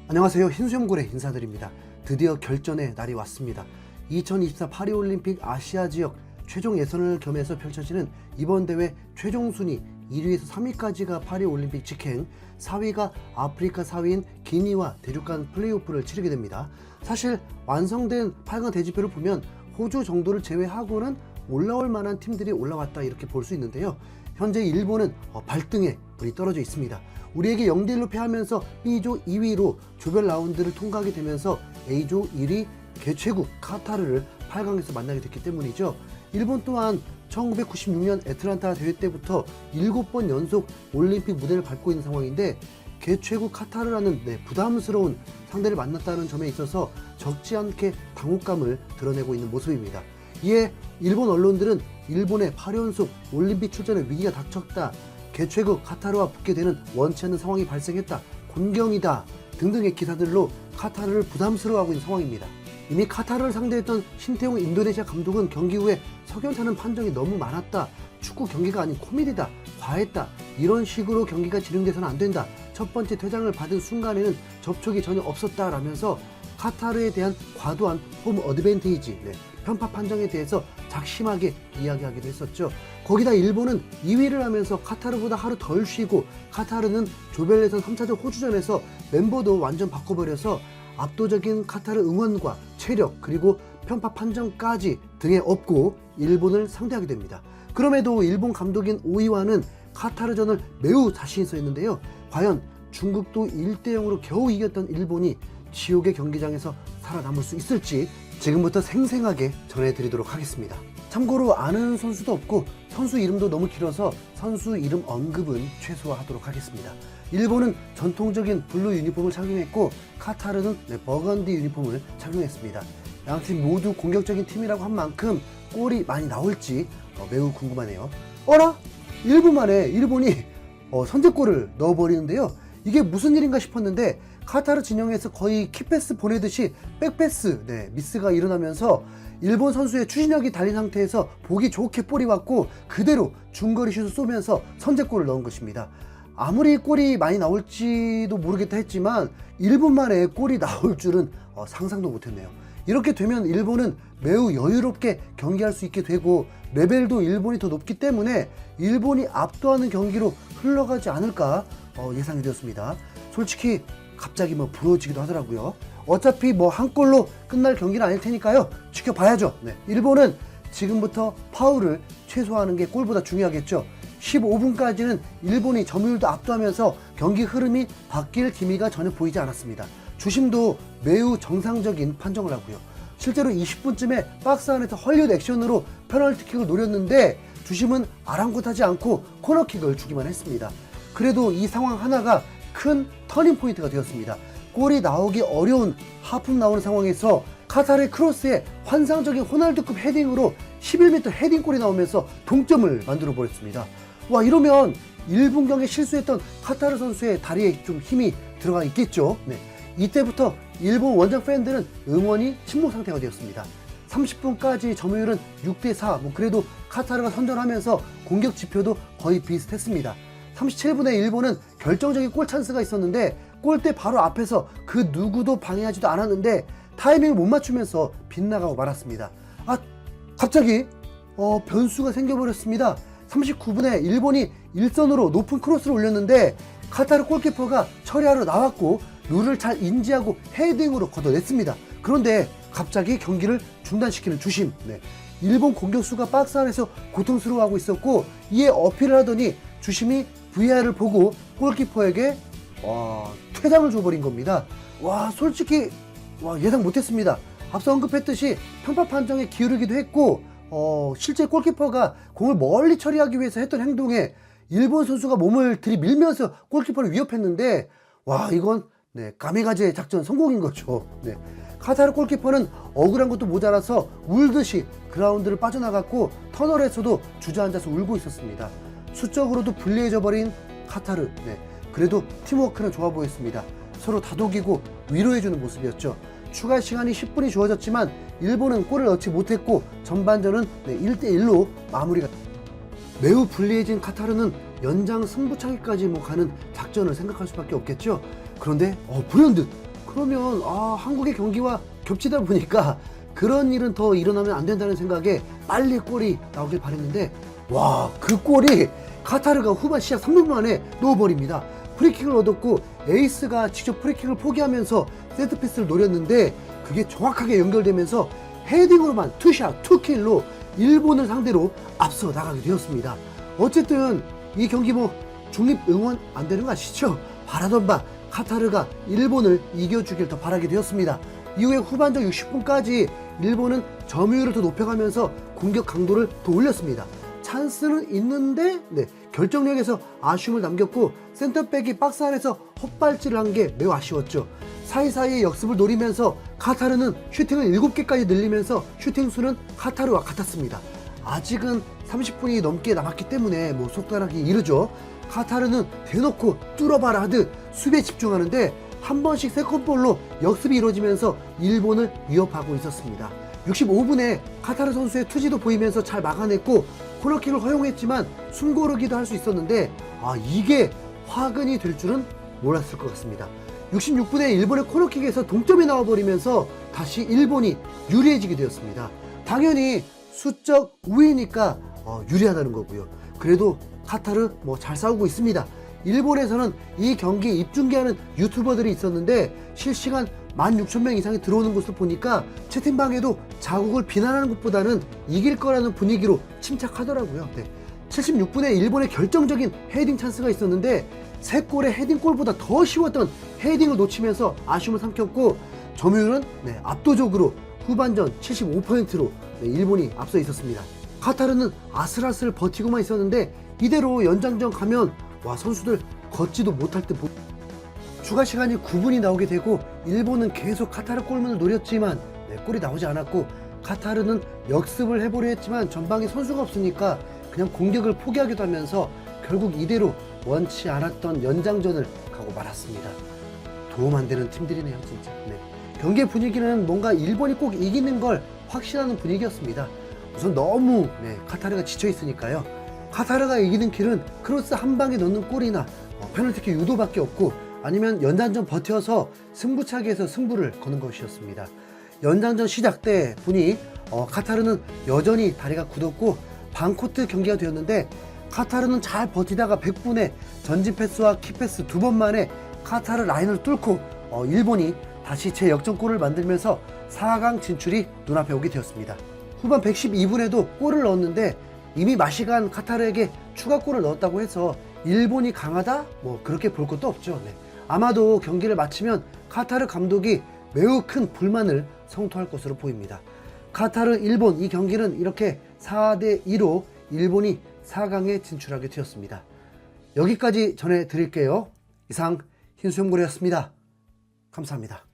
안녕하세요. 흰수염고래 인사드립니다. 드디어 결전의 날이 왔습니다. 2024 파리올림픽 아시아 지역 최종 예선을 겸해서 펼쳐지는 이번 대회 최종 순위 1위에서 3위까지가 파리올림픽 직행, 4위가 아프리카 4위인 기니와 대륙간 플레이오프를 치르게 됩니다. 사실 완성된 8강 대진표를 보면 호주 정도를 제외하고는 올라올 만한 팀들이 올라왔다 이렇게 볼 수 있는데요. 현재 일본은 발등에 불이 떨어져 있습니다. 우리에게 0대1로 패하면서 B조 2위로 조별 라운드를 통과하게 되면서 A조 1위 개최국 카타르를 8강에서 만나게 됐기 때문이죠. 일본 또한 1996년 애틀란타 대회 때부터 7번 연속 올림픽 무대를 밟고 있는 상황인데 개최국 카타르라는 부담스러운 상대를 만났다는 점에 있어서 적지 않게 당혹감을 드러내고 있는 모습입니다. 이에 일본 언론들은 일본의 8연속 올림픽 출전에 위기가 닥쳤다, 개최국 카타르와 붙게 되는 원치 않는 상황이 발생했다, 곤경이다 등등의 기사들로 카타르를 부담스러워하고 있는 상황입니다. 이미 카타르를 상대했던 신태용 인도네시아 감독은 경기 후에 석연찮은 판정이 너무 많았다, 축구 경기가 아닌 코미디다, 과했다, 이런 식으로 경기가 진행돼서는 안 된다, 첫 번째 퇴장을 받은 순간에는 접촉이 전혀 없었다 라면서 카타르에 대한 과도한 홈 어드밴테이지, 편파 판정에 대해서 작심하게 이야기하기도 했었죠. 거기다 일본은 2위를 하면서 카타르보다 하루 덜 쉬고 카타르는 조별 예선 3차전 호주전에서 멤버도 완전 바꿔버려서 압도적인 카타르 응원과 체력 그리고 편파 판정까지 등에 업고 일본을 상대하게 됩니다. 그럼에도 일본 감독인 오이와는 카타르전을 매우 자신 있어 했는데요. 과연 중국도 1대0으로 겨우 이겼던 일본이 지옥의 경기장에서 살아남을 수 있을지 지금부터 생생하게 전해드리도록 하겠습니다. 참고로 아는 선수도 없고 선수 이름도 너무 길어서 선수 이름 언급은 최소화하도록 하겠습니다. 일본은 전통적인 블루 유니폼을 착용했고 카타르는 버건디 유니폼을 착용했습니다. 양팀 모두 공격적인 팀이라고 한 만큼 골이 많이 나올지 매우 궁금하네요. 어라? 1분 만에 일본이 선제골을 넣어버리는데요. 이게 무슨 일인가 싶었는데 카타르 진영에서 거의 키패스 보내듯이 백패스 미스가 일어나면서 일본 선수의 추진력이 달린 상태에서 보기 좋게 볼이 왔고 그대로 중거리 슛을 쏘면서 선제골을 넣은 것입니다. 아무리 골이 많이 나올지도 모르겠다 했지만 1분 만에 골이 나올 줄은 상상도 못했네요. 이렇게 되면 일본은 매우 여유롭게 경기할 수 있게 되고 레벨도 일본이 더 높기 때문에 일본이 압도하는 경기로 흘러가지 않을까 예상이 되었습니다. 솔직히 갑자기 부러워지기도 하더라고요. 어차피 한 골로 끝날 경기는 아닐 테니까요. 지켜봐야죠. 일본은 지금부터 파울을 최소화하는 게 골보다 중요하겠죠. 15분까지는 일본이 점유율도 압도하면서 경기 흐름이 바뀔 기미가 전혀 보이지 않았습니다. 주심도 매우 정상적인 판정을 하고요. 실제로 20분쯤에 박스 안에서 헐리우드 액션으로 페널티킥을 노렸는데 주심은 아랑곳하지 않고 코너킥을 주기만 했습니다. 그래도 이 상황 하나가 큰 터닝 포인트가 되었습니다. 골이 나오기 어려운 하품 나오는 상황에서 카타르의 크로스에 환상적인 호날두급 헤딩으로 11m 헤딩골이 나오면서 동점을 만들어 버렸습니다. 와, 이러면 1분경에 실수했던 카타르 선수의 다리에 좀 힘이 들어가 있겠죠. 이때부터 일본 원정 팬들은 응원이 침묵 상태가 되었습니다. 30분까지 점유율은 6대4, 그래도 카타르가 선전하면서 공격 지표도 거의 비슷했습니다. 37분에 일본은 결정적인 골 찬스가 있었는데 골대 바로 앞에서 그 누구도 방해하지도 않았는데 타이밍을 못 맞추면서 빗나가고 말았습니다. 갑자기 변수가 생겨버렸습니다. 39분에 일본이 일선으로 높은 크로스를 올렸는데 카타르 골키퍼가 처리하러 나왔고 룰을 잘 인지하고 헤딩으로 걷어냈습니다. 그런데 갑자기 경기를 중단시키는 주심. 일본 공격수가 박스 안에서 고통스러워하고 있었고 이에 어필을 하더니 주심이 VR을 보고 골키퍼에게 퇴장을 줘버린 겁니다. 솔직히 예상 못했습니다. 앞서 언급했듯이 편파 판정에 기울이기도 했고 실제 골키퍼가 공을 멀리 처리하기 위해서 했던 행동에 일본 선수가 몸을 들이밀면서 골키퍼를 위협했는데 이건 가미가제 작전 성공인 거죠. 카타르 골키퍼는 억울한 것도 모자라서 울듯이 그라운드를 빠져나갔고 터널에서도 주저앉아서 울고 있었습니다. 수적으로도 불리해져 버린 카타르. 그래도 팀워크는 좋아 보였습니다. 서로 다독이고 위로해주는 모습이었죠. 추가 시간이 10분이 주어졌지만 일본은 골을 넣지 못했고 전반전은 1대1로 마무리가. 매우 불리해진 카타르는 연장 승부차기까지 가는 작전을 생각할 수밖에 없겠죠. 그런데 불현듯 그러면 한국의 경기와 겹치다 보니까 그런 일은 더 일어나면 안 된다는 생각에 빨리 골이 나오길 바랬는데, 와, 그 골이 카타르가 후반 시작 3분 만에 넣어버립니다. 프리킥을 얻었고 에이스가 직접 프리킥을 포기하면서 세트피스를 노렸는데 그게 정확하게 연결되면서 헤딩으로만 투샷, 투킬로 일본을 상대로 앞서 나가게 되었습니다. 어쨌든 이 경기 중립 응원 안 되는 거 아시죠? 바라던 바 카타르가 일본을 이겨주길 더 바라게 되었습니다. 이후에 후반전 60분까지 일본은 점유율을 더 높여가면서 공격 강도를 더 올렸습니다. 찬스는 있는데 결정력에서 아쉬움을 남겼고 센터백이 박스 안에서 헛발질을 한 게 매우 아쉬웠죠. 사이사이에 역습을 노리면서 카타르는 슈팅을 7개까지 늘리면서 슈팅 수는 카타르와 같았습니다. 아직은 30분이 넘게 남았기 때문에 속단하기 이르죠. 카타르는 대놓고 뚫어봐라 하듯 수비에 집중하는데 한 번씩 세컨볼로 역습이 이루어지면서 일본을 위협하고 있었습니다. 65분에 카타르 선수의 투지도 보이면서 잘 막아냈고 코너킥을 허용했지만 숨고르기도 할 수 있었는데 이게 화근이 될 줄은 몰랐을 것 같습니다. 66분에 일본의 코너킥에서 동점이 나와버리면서 다시 일본이 유리해지게 되었습니다. 당연히 수적 우위니까 유리하다는 거고요. 그래도 카타르 잘 싸우고 있습니다. 일본에서는 이 경기 입중계하는 유튜버들이 있었는데 실시간 16,000명 이상이 들어오는 것을 보니까 채팅방에도 자국을 비난하는 것보다는 이길 거라는 분위기로 침착하더라고요. 76분에 일본의 결정적인 헤딩 찬스가 있었는데 3골의 헤딩골보다 더 쉬웠던 헤딩을 놓치면서 아쉬움을 삼켰고 점유율은 압도적으로 후반전 75%로 일본이 앞서 있었습니다. 카타르는 아슬아슬 버티고만 있었는데 이대로 연장전 가면 선수들 걷지도 못할 듯 추가 시간이 9분이 나오게 되고 일본은 계속 카타르 골문을 노렸지만 골이 나오지 않았고 카타르는 역습을 해보려 했지만 전방에 선수가 없으니까 그냥 공격을 포기하기도 하면서 결국 이대로 원치 않았던 연장전을 가고 말았습니다. 도움 안 되는 팀들이네요, 진짜. 경기의 분위기는 뭔가 일본이 꼭 이기는 걸 확신하는 분위기였습니다. 우선 너무 카타르가 지쳐 있으니까요. 카타르가 이기는 길은 크로스 한 방에 넣는 골이나 페널티킥 유도밖에 없고 아니면 연장전 버텨서 승부차기에서 승부를 거는 것이었습니다. 연장전 시작 때 보니 카타르는 여전히 다리가 굳었고 반코트 경기가 되었는데 카타르는 잘 버티다가 100분에 전진 패스와 키패스 2번 만에 카타르 라인을 뚫고 일본이 다시 재역전골을 만들면서 4강 진출이 눈앞에 오게 되었습니다. 후반 112분에도 골을 넣었는데 이미 마시간 카타르에게 추가골을 넣었다고 해서 일본이 강하다? 그렇게 볼 것도 없죠. 아마도 경기를 마치면 카타르 감독이 매우 큰 불만을 성토할 것으로 보입니다. 카타르, 일본 이 경기는 이렇게 4대2로 일본이 4강에 진출하게 되었습니다. 여기까지 전해드릴게요. 이상 흰수염고래였습니다. 감사합니다.